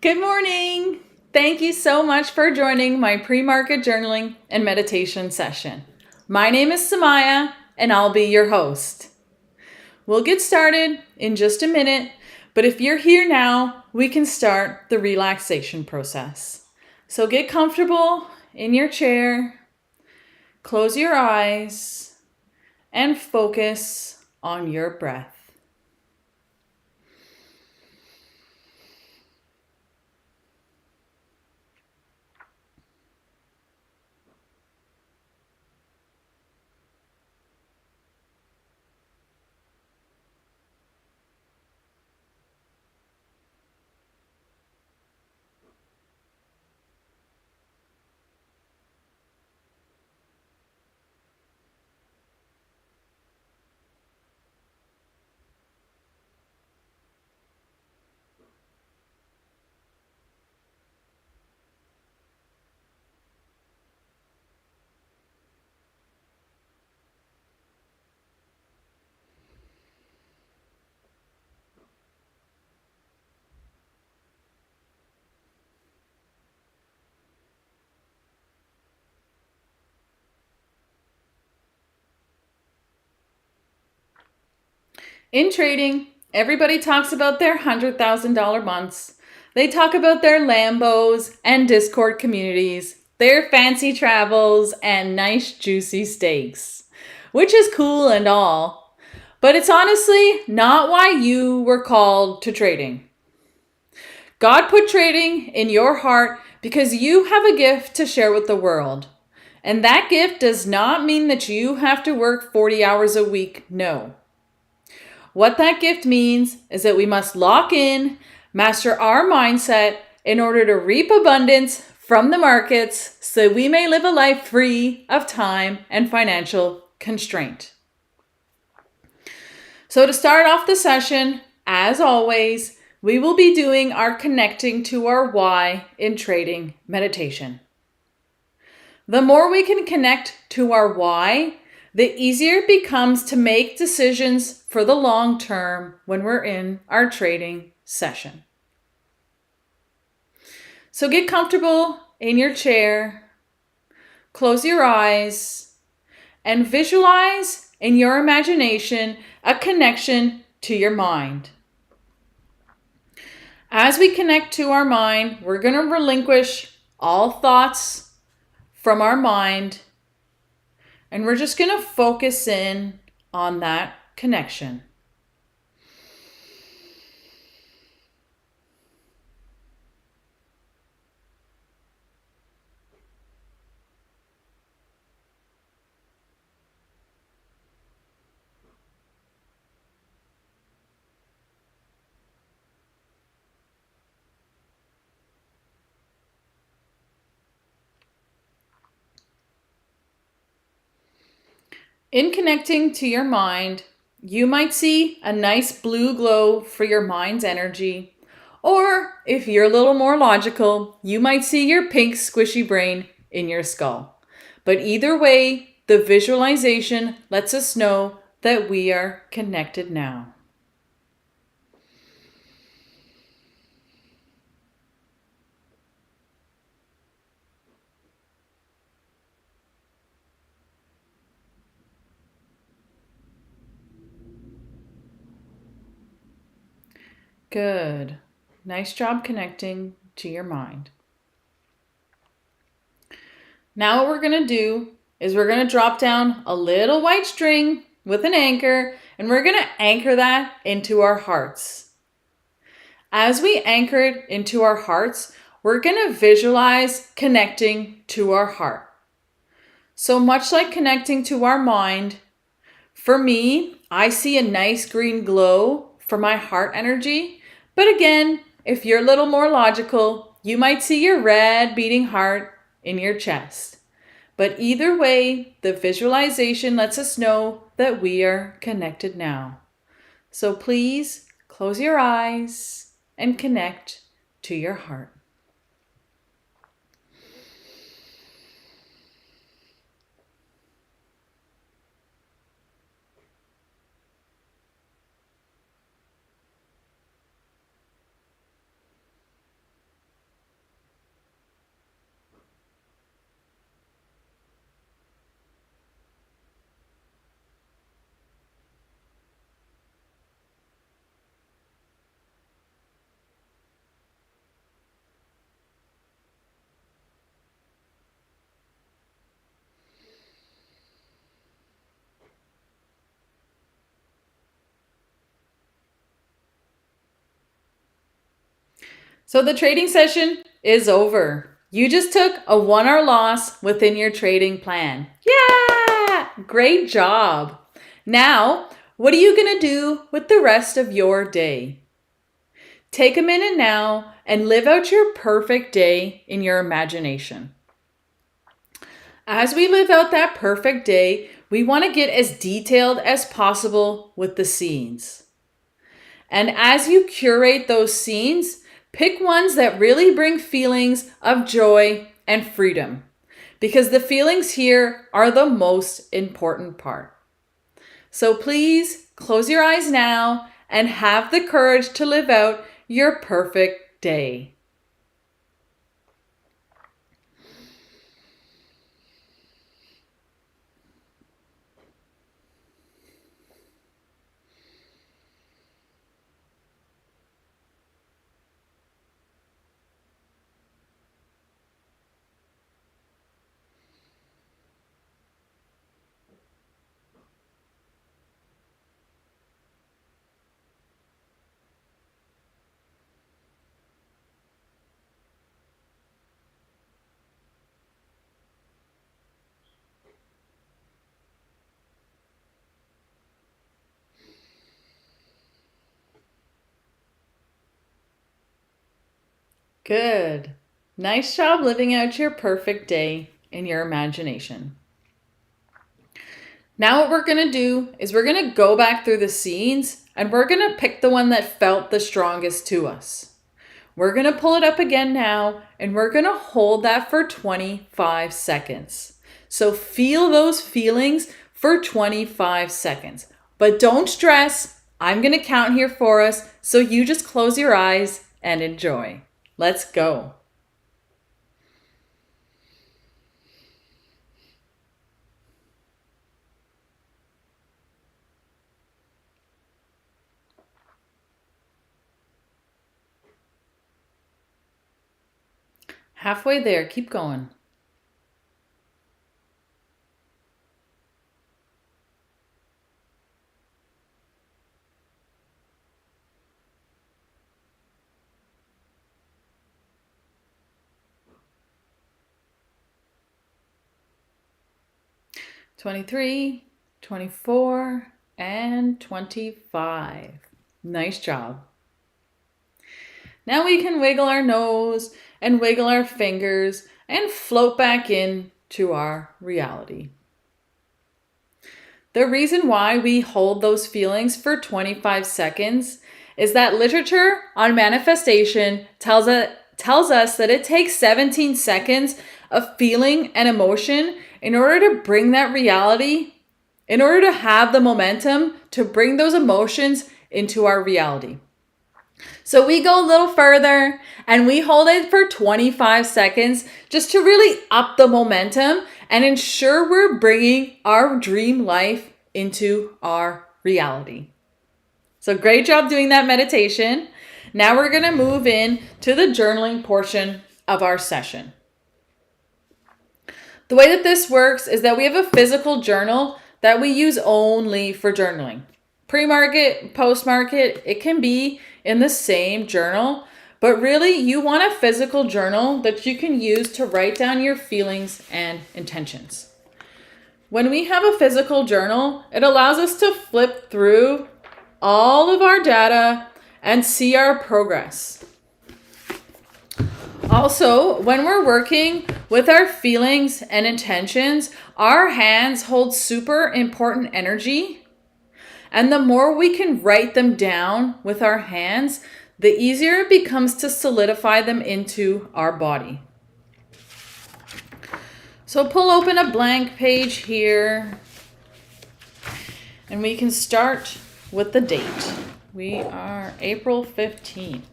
Good morning. Thank you so much for joining my pre-market journaling and meditation session. My name is Samaya and I'll be your host. We'll get started in just a minute, but if you're here now, we can start the relaxation process. So get comfortable in your chair, close your eyes, and focus on your breath. In trading, everybody talks about their $100,000 months. They talk about their Lambos and Discord communities, their fancy travels, and nice juicy steaks, which is cool and all. But it's honestly not why you were called to trading. God put trading in your heart because you have a gift to share with the world. And that gift does not mean that you have to work 40 hours a week. No. What that gift means is that we must lock in, master our mindset in order to reap abundance from the markets so we may live a life free of time and financial constraint. So to start off the session, as always, we will be doing our connecting to our why in trading meditation. The more we can connect to our why, the easier it becomes to make decisions for the long term when we're in our trading session. So get comfortable in your chair, close your eyes, and visualize in your imagination a connection to your mind. As we connect to our mind, we're going to relinquish all thoughts from our mind, and we're just going to focus in on that connection. In connecting to your mind, you might see a nice blue glow for your mind's energy. Or if you're a little more logical, you might see your pink squishy brain in your skull. But either way, the visualization lets us know that we are connected now. Good. Nice job connecting to your mind. Now what we're going to do is we're going to drop down a little white string with an anchor, and we're going to anchor that into our hearts. As we anchor it into our hearts, we're going to visualize connecting to our heart. So much like connecting to our mind, for me, I see a nice green glow for my heart energy. But again, if you're a little more logical, you might see your red beating heart in your chest. But either way, the visualization lets us know that we are connected now. So please close your eyes and connect to your heart. So the trading session is over. You just took a 1-hour loss within your trading plan. Yeah! Great job. Now, what are you going to do with the rest of your day? Take a minute now and live out your perfect day in your imagination. As we live out that perfect day, we want to get as detailed as possible with the scenes. And as you curate those scenes, pick ones that really bring feelings of joy and freedom, because the feelings here are the most important part. So please close your eyes now and have the courage to live out your perfect day. Good. Nice job living out your perfect day in your imagination. Now what we're going to do is we're going to go back through the scenes and we're going to pick the one that felt the strongest to us. We're going to pull it up again now and we're going to hold that for 25 seconds. So feel those feelings for 25 seconds. But don't stress. I'm going to count here for us, so you just close your eyes and enjoy. Let's go. Halfway there, keep going. "23, 24, and 25. Nice job. Now we can wiggle our nose and wiggle our fingers and float back into our reality. The reason why we hold those feelings for 25 seconds is that literature on manifestation tells us that it takes 17 seconds of feeling and emotion in order to bring that reality, in order to have the momentum to bring those emotions into our reality. So we go a little further and we hold it for 25 seconds just to really up the momentum and ensure we're bringing our dream life into our reality. So great job doing that meditation. Now we're going to move in to the journaling portion of our session. The way that this works is that we have a physical journal that we use only for journaling. Pre-market, post-market, it can be in the same journal, but really you want a physical journal that you can use to write down your feelings and intentions. When we have a physical journal, it allows us to flip through all of our data and see our progress. Also, when we're working with our feelings and intentions, our hands hold super important energy. And the more we can write them down with our hands, the easier it becomes to solidify them into our body. So pull open a blank page here. And we can start with the date. We are April 15th.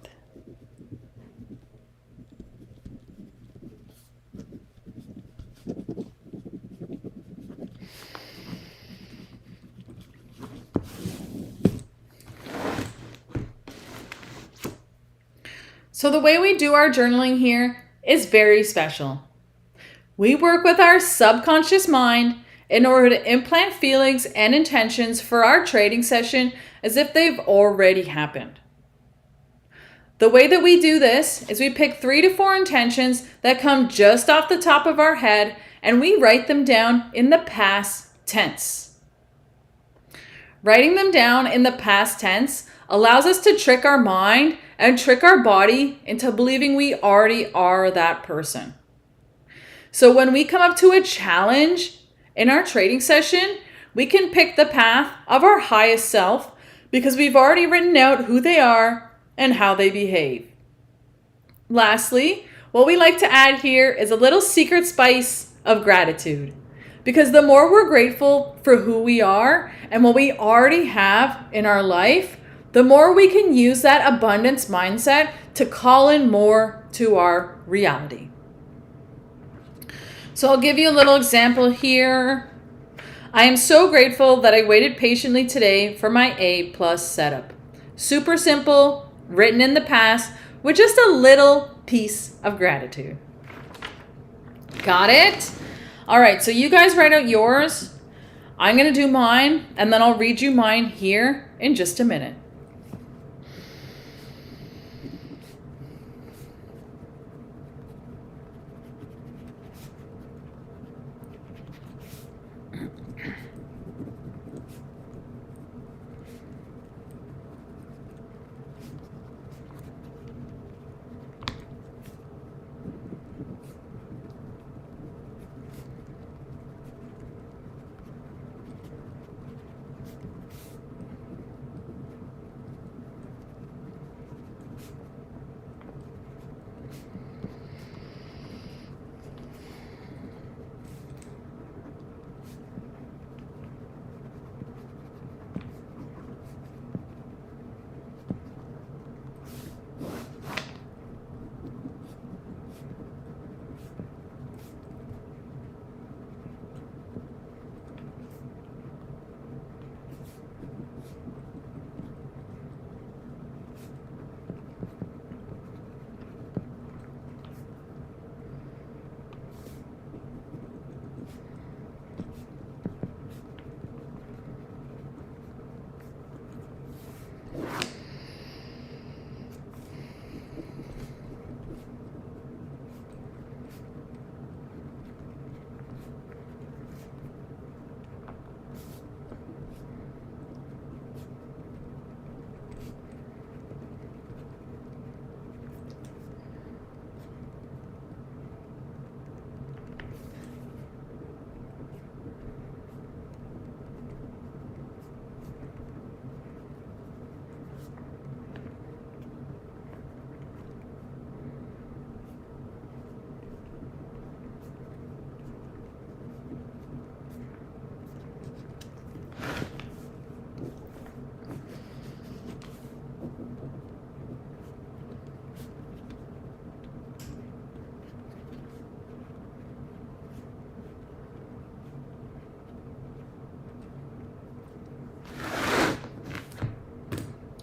So the way we do our journaling here is very special. We work with our subconscious mind in order to implant feelings and intentions for our trading session as if they've already happened. The way that we do this is we pick 3 to 4 intentions that come just off the top of our head and we write them down in the past tense. Writing them down in the past tense allows us to trick our mind and trick our body into believing we already are that person. So when we come up to a challenge in our trading session, we can pick the path of our highest self because we've already written out who they are and how they behave. Lastly, what we like to add here is a little secret spice of gratitude. Because the more we're grateful for who we are and what we already have in our life, the more we can use that abundance mindset to call in more to our reality. So I'll give you a little example here. I am so grateful that I waited patiently today for my A+ setup. Super simple, written in the past, with just a little piece of gratitude. Got it? All right, so you guys write out yours. I'm going to do mine, and then I'll read you mine here in just a minute.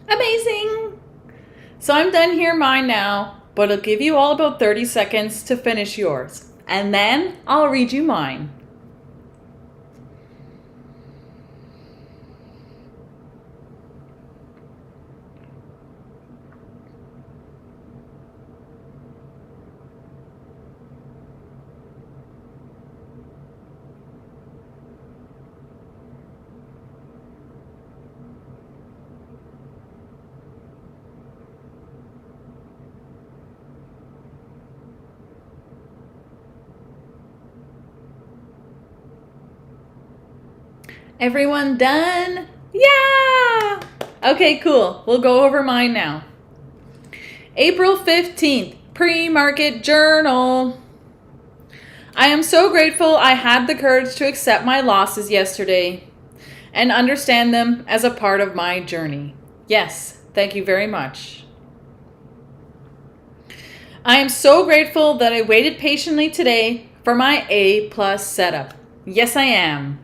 Amazing! So I'm done here mine now, but I'll give you all about 30 seconds to finish yours. And then I'll read you mine. Everyone done? Yeah! Okay, cool. We'll go over mine now. April 15th, pre-market journal. I am so grateful I had the courage to accept my losses yesterday and understand them as a part of my journey. Yes, thank you very much. I am so grateful that I waited patiently today for my A+ setup. Yes, I am.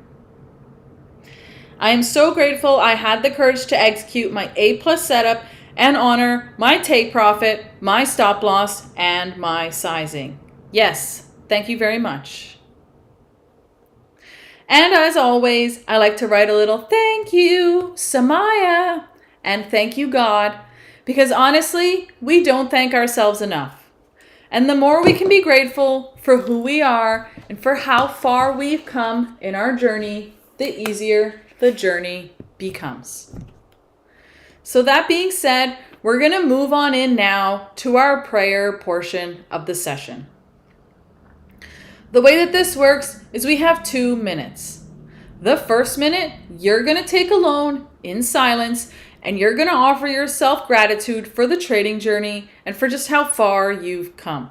I am so grateful I had the courage to execute my A+ setup and honor my take profit, my stop loss, and my sizing. Yes, thank you very much. And as always, I like to write a little thank you, Samaya, and thank you, God, Because honestly, we don't thank ourselves enough. And the more we can be grateful for who we are and for how far we've come in our journey, the easier the journey becomes. So that being said, we're going to move on in now to our prayer portion of the session. The way that this works is we have 2 minutes. The first minute, you're going to take alone in silence, and you're going to offer yourself gratitude for the trading journey and for just how far you've come.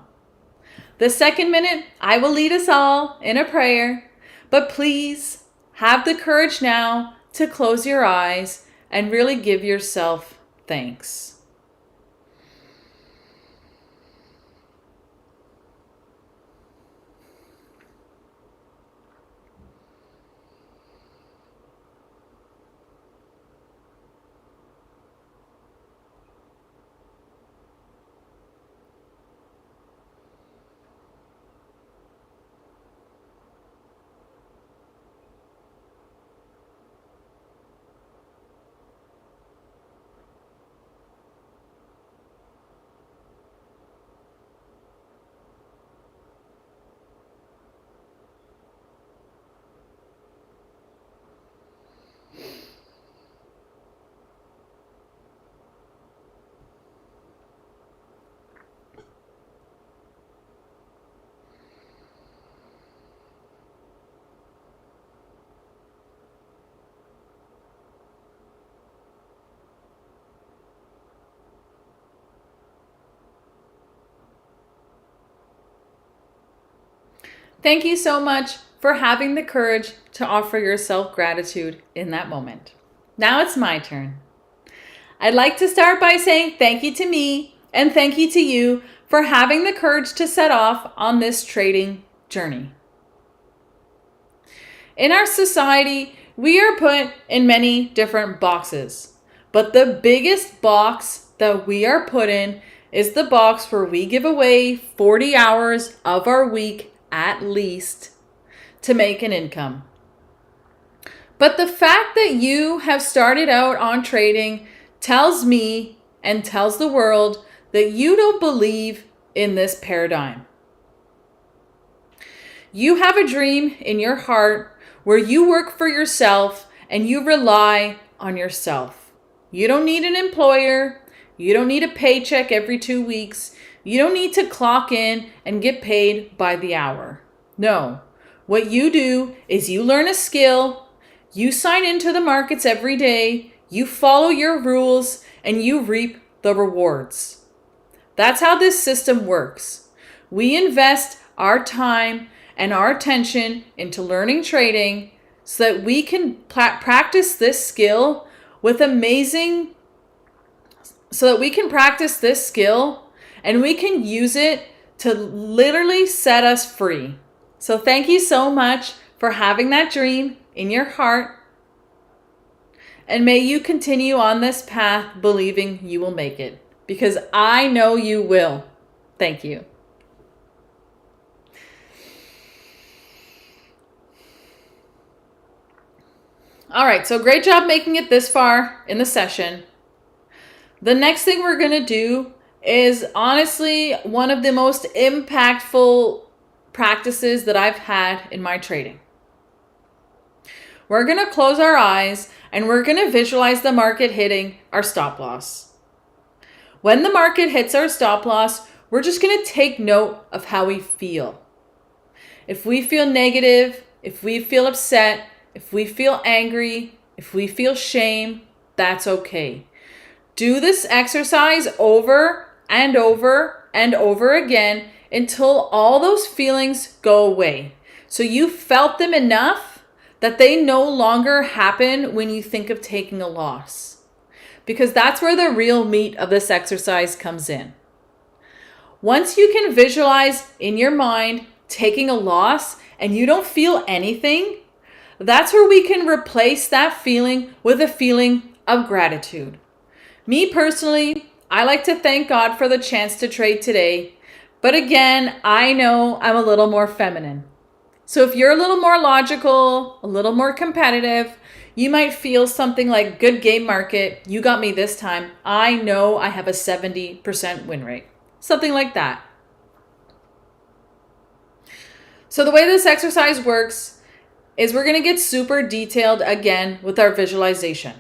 The second minute, I will lead us all in a prayer, but please have the courage now to close your eyes and really give yourself thanks. Thank you so much for having the courage to offer yourself gratitude in that moment. Now it's my turn. I'd like to start by saying thank you to me and thank you to you for having the courage to set off on this trading journey. In our society, we are put in many different boxes, but the biggest box that we are put in is the box where we give away 40 hours of our week at least to make an income. But the fact that you have started out on trading tells me and tells the world that you don't believe in this paradigm. You have a dream in your heart where you work for yourself and you rely on yourself. You don't need an employer. You don't need a paycheck every 2 weeks. You don't need to clock in and get paid by the hour. No. What you do is you learn a skill, you sign into the markets every day, you follow your rules, and you reap the rewards. That's how this system works. We invest our time and our attention into learning trading so that we can practice this skill and we can use it to literally set us free. So thank you so much for having that dream in your heart. And may you continue on this path believing you will make it, because I know you will. Thank you. All right, so great job making it this far in the session. The next thing we're going to do is honestly one of the most impactful practices that I've had in my trading. We're going to close our eyes and we're going to visualize the market hitting our stop loss. When the market hits our stop loss, we're just going to take note of how we feel. If we feel negative, if we feel upset, if we feel angry, if we feel shame, that's okay. Do this exercise over and over and over again until all those feelings go away. So you felt them enough that they no longer happen when you think of taking a loss. Because that's where the real meat of this exercise comes in. Once you can visualize in your mind taking a loss and you don't feel anything, that's where we can replace that feeling with a feeling of gratitude. Me personally, I like to thank God for the chance to trade today. But again, I know I'm a little more feminine. So if you're a little more logical, a little more competitive, You might feel something like, good game market, you got me this time. I know I have a 70% win rate. Something like that. So the way this exercise works is we're going to get super detailed again with our visualization.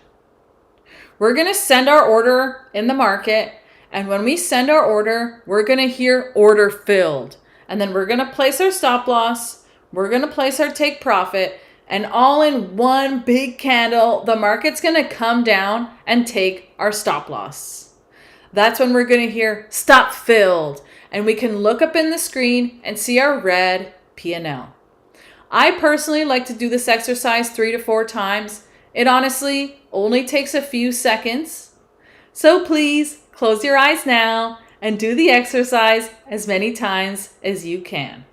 We're going to send our order in the market, and when we send our order, we're going to hear order filled. And then we're going to place our stop loss, we're going to place our take profit, and all in one big candle, the market's going to come down and take our stop loss. That's when we're going to hear stop filled, and we can look up in the screen and see our red P&L. I personally like to do this exercise 3 to 4 times. It honestly only takes a few seconds. So please close your eyes now and do the exercise as many times as you can.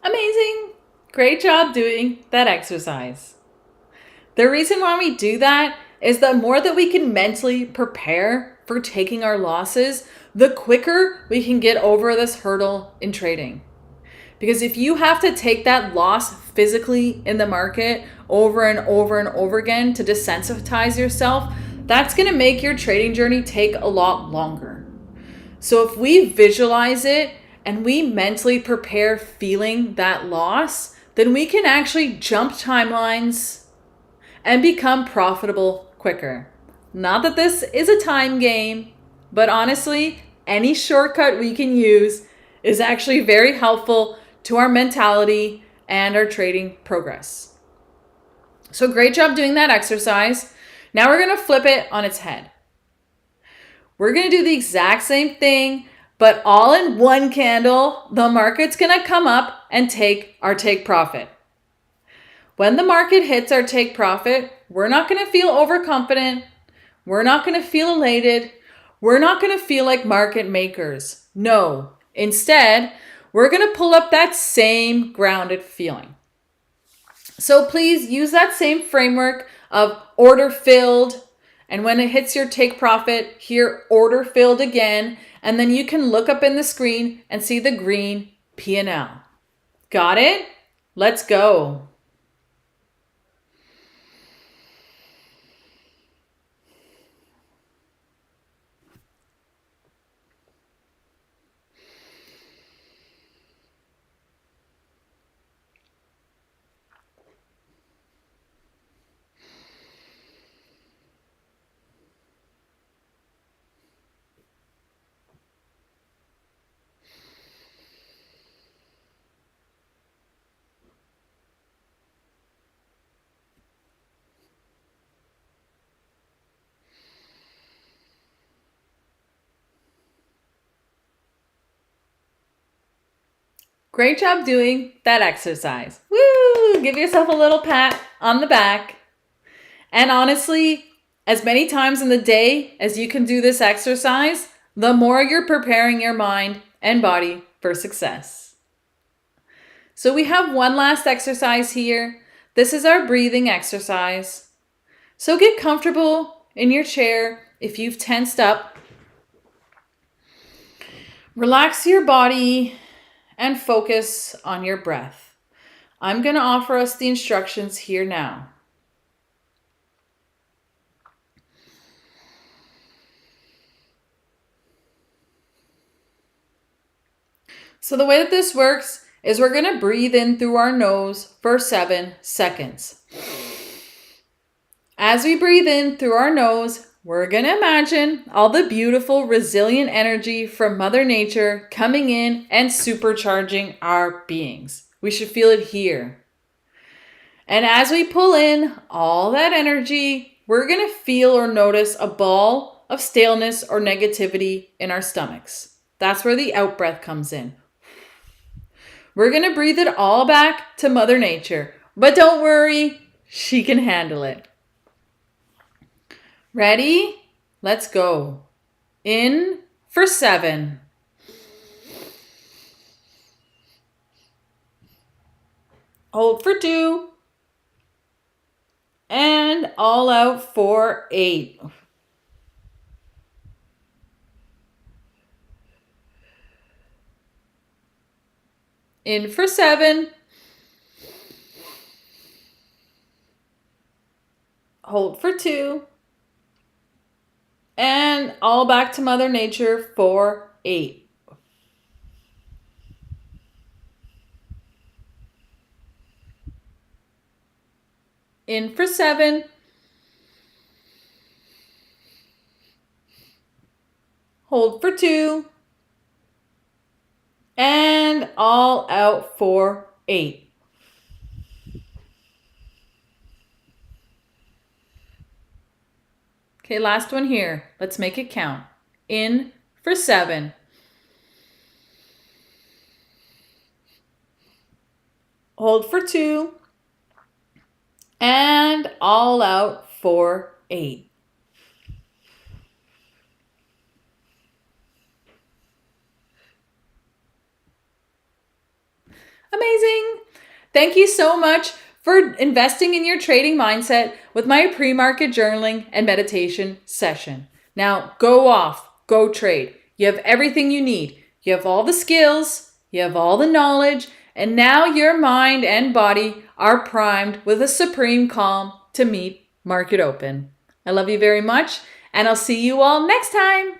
Amazing! Great job doing that exercise. The reason why we do that is the more that we can mentally prepare for taking our losses, the quicker we can get over this hurdle in trading. Because if you have to take that loss physically in the market over and over and over again to desensitize yourself, that's going to make your trading journey take a lot longer. So if we visualize it and we mentally prepare feeling that loss, then we can actually jump timelines and become profitable quicker. Not that this is a time game, but honestly, any shortcut we can use is actually very helpful to our mentality and our trading progress. So great job doing that exercise. Now we're going to flip it on its head. We're going to do the exact same thing, but all in one candle. The market's going to come up and take our take profit. When the market hits our take profit, we're not going to feel overconfident. We're not going to feel elated. We're not going to feel like market makers. No, instead, we're going to pull up that same grounded feeling. So please use that same framework of order filled. And when it hits your take profit, here order filled again. And then you can look up in the screen and see the green P&L. Got it? Let's go. Great job doing that exercise. Woo! Give yourself a little pat on the back. And honestly, as many times in the day as you can do this exercise, the more you're preparing your mind and body for success. So we have one last exercise here. This is our breathing exercise. So get comfortable in your chair if you've tensed up. Relax your body and focus on your breath. I'm going to offer us the instructions here now. So the way that this works is we're going to breathe in through our nose for 7 seconds. As we breathe in through our nose, we're going to imagine all the beautiful, resilient energy from Mother Nature coming in and supercharging our beings. We should feel it here. And as we pull in all that energy, we're going to feel or notice a ball of staleness or negativity in our stomachs. That's where the out breath comes in. We're going to breathe it all back to Mother Nature. But don't worry, she can handle it. Ready? Let's go. In for 7. Hold for 2. And all out for 8. In for 7. Hold for 2. And all back to Mother Nature for 8. In for 7. Hold for 2. And all out for 8. Okay, last one here. Let's make it count. In for 7. Hold for 2. And all out for 8. Amazing. Thank you so much for investing in your trading mindset with my pre-market journaling and meditation session. Now go off, go trade. You have everything you need. You have all the skills, you have all the knowledge, and now your mind and body are primed with a supreme calm to meet market open. I love you very much, and I'll see you all next time.